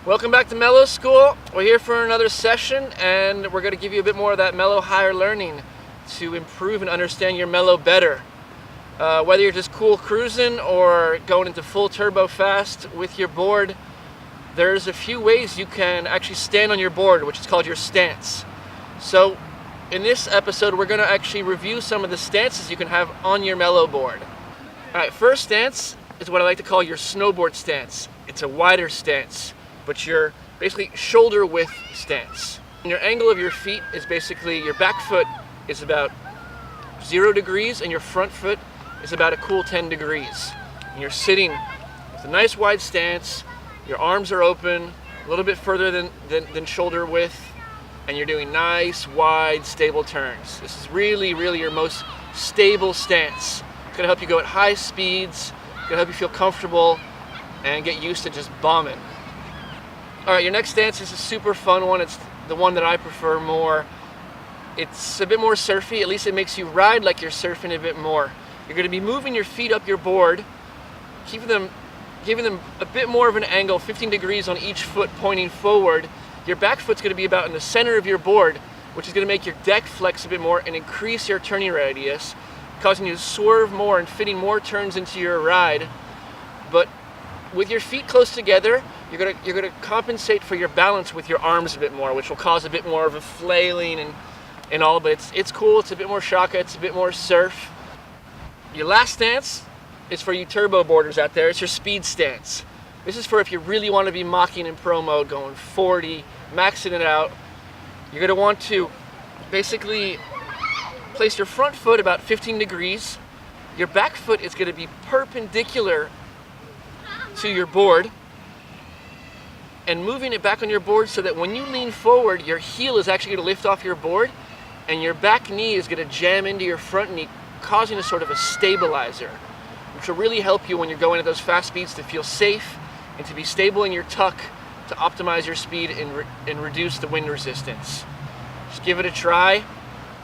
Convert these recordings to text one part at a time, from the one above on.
Welcome back to Mellow School. We're here for another session, and we're going to give you a bit more of that mellow higher learning to improve and understand your mellow better. Whether you're just cool cruising or going into full turbo fast with your board, there's a few ways you can actually stand on your board, which is called your stance. So in this episode, we're going to actually review some of the stances you can have on your mellow board. Alright, first stance is what I like to call your snowboard stance. It's a wider stance, but your basically shoulder width stance. And your angle of your feet is basically your back foot is about 0 degrees and your front foot is about a cool 10 degrees. And you're sitting with a nice wide stance, your arms are open, a little bit further than shoulder width, and you're doing nice, wide, stable turns. This is really your most stable stance. It's gonna help you go at high speeds, it's gonna help you feel comfortable and get used to just bombing. All right, your next stance is a super fun one. It's the one that I prefer more. It's a bit more surfy. At least it makes you ride like you're surfing a bit more. You're going to be moving your feet up your board, giving them a bit more of an angle, 15 degrees on each foot pointing forward. Your back foot's going to be about in the center of your board, which is going to make your deck flex a bit more and increase your turning radius, causing you to swerve more and fitting more turns into your ride. But with your feet close together, you're gonna compensate for your balance with your arms a bit more, which will cause a bit more of a flailing and all, but it's cool, it's a bit more shaka, it's a bit more surf. Your last stance is for you turbo boarders out there. It's your speed stance. This is for if you really want to be mocking in pro mode, going 40, maxing it out. You're gonna want to basically place your front foot about 15 degrees. Your back foot is gonna be perpendicular to your board, and moving it back on your board so that when you lean forward, your heel is actually going to lift off your board and your back knee is going to jam into your front knee, causing a sort of a stabilizer, which will really help you when you're going at those fast speeds to feel safe and to be stable in your tuck to optimize your speed and reduce the wind resistance. Just give it a try,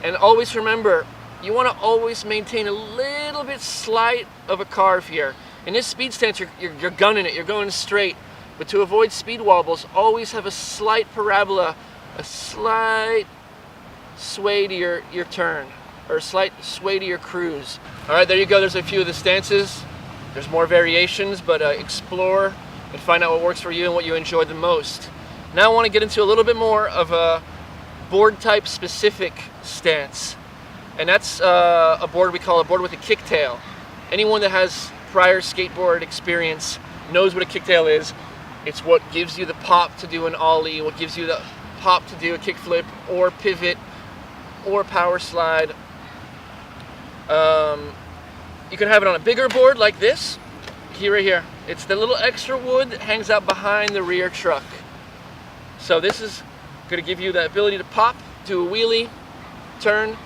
and always remember, you want to always maintain a little bit slight of a carve here. In this speed stance, you're gunning it, you're going straight. But to avoid speed wobbles, always have a slight parabola, a slight sway to your turn, or a slight sway to your cruise. All right, there you go. There's a few of the stances. There's more variations, but explore and find out what works for you and what you enjoy the most. Now I want to get into a little bit more of a board type specific stance. And that's a board we call a board with a kicktail. Anyone that has prior skateboard experience knows what a kicktail is. It's what gives you the pop to do an ollie, what gives you the pop to do a kickflip or pivot or power slide. You can have it on a bigger board like this, right here. It's the little extra wood that hangs out behind the rear truck. So this is going to give you the ability to pop, do a wheelie, turn,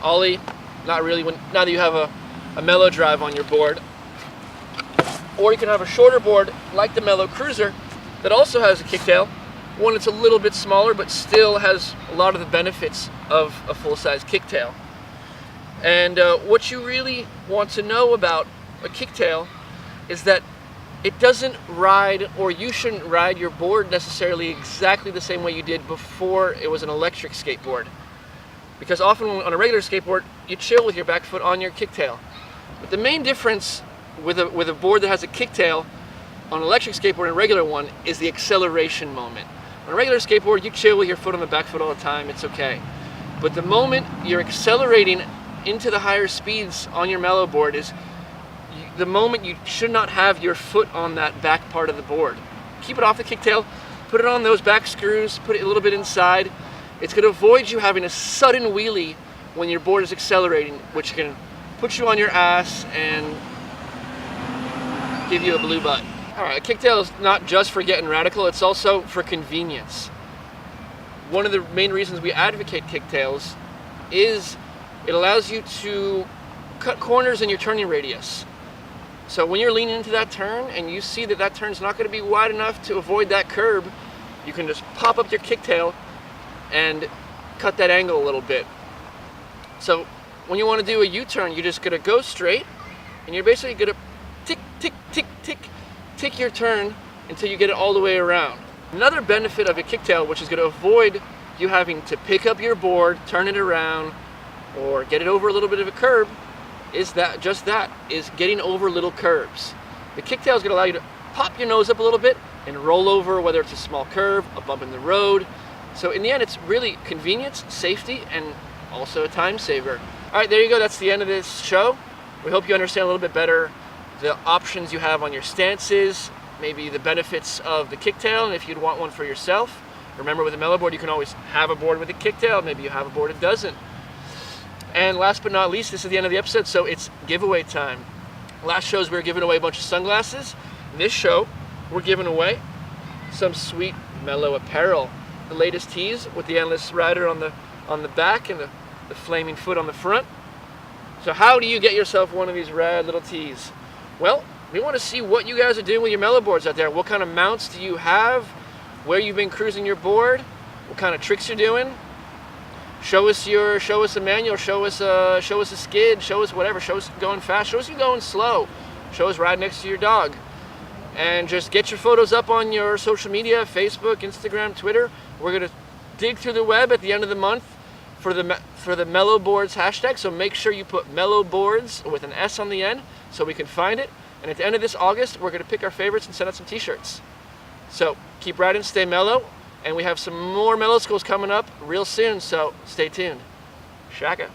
ollie. Not really, now that you have a Mellow drive on your board. Or you can have a shorter board like the Mellow Cruiser that also has a kicktail. One that's a little bit smaller but still has a lot of the benefits of a full-size kicktail. And what you really want to know about a kicktail is that it doesn't ride, or you shouldn't ride your board necessarily exactly the same way you did before it was an electric skateboard. Because often on a regular skateboard, you chill with your back foot on your kicktail. But the main difference with a board that has a kicktail on an electric skateboard and a regular one is the acceleration moment. On a regular skateboard, you chill with your foot on the back foot all the time, it's okay. But the moment you're accelerating into the higher speeds on your Mellow board is the moment you should not have your foot on that back part of the board. Keep it off the kicktail, put it on those back screws, put it a little bit inside. It's going to avoid you having a sudden wheelie when your board is accelerating, which can put you on your ass and give you a blue butt. All right, a kicktail is not just for getting radical, it's also for convenience. One of the main reasons we advocate kicktails is it allows you to cut corners in your turning radius. So when you're leaning into that turn and you see that that turn's not going to be wide enough to avoid that curb, you can just pop up your kicktail and cut that angle a little bit. So when you want to do a U-turn, you're just going to go straight and you're basically going to tick, tick, tick, tick, tick your turn until you get it all the way around. Another benefit of a kicktail, which is going to avoid you having to pick up your board, turn it around, or get it over a little bit of a curb, is getting over little curves. The kicktail is going to allow you to pop your nose up a little bit and roll over, whether it's a small curve, a bump in the road. So in the end, it's really convenience, safety, and also a time saver. All right, there you go. That's the end of this show. We hope you understand a little bit better the options you have on your stances, maybe the benefits of the kicktail, and if you'd want one for yourself. Remember, with a Mellow board, you can always have a board with a kicktail. Maybe you have a board that doesn't. And last but not least, this is the end of the episode, so it's giveaway time. Last shows we were giving away a bunch of sunglasses. This show, we're giving away some sweet Mellow apparel. The latest tees with the endless rider on the back and the flaming foot on the front. So how do you get yourself one of these rad little tees? Well, we want to see what you guys are doing with your Mellow boards out there. What kind of mounts do you have? Where you've been cruising your board? What kind of tricks you're doing? Show us a manual. Show us a skid. Show us whatever. Show us going fast. Show us you going slow. Show us riding next to your dog. And just get your photos up on your social media: Facebook, Instagram, Twitter. We're gonna dig through the web at the end of the month for the Mellow Boards hashtag. So make sure you put Mellow Boards with an S on the end so we can find it. And at the end of this August, we're gonna pick our favorites and send out some t-shirts. So keep riding, stay mellow, and we have some more Mellow Schools coming up real soon, so stay tuned. Shaka.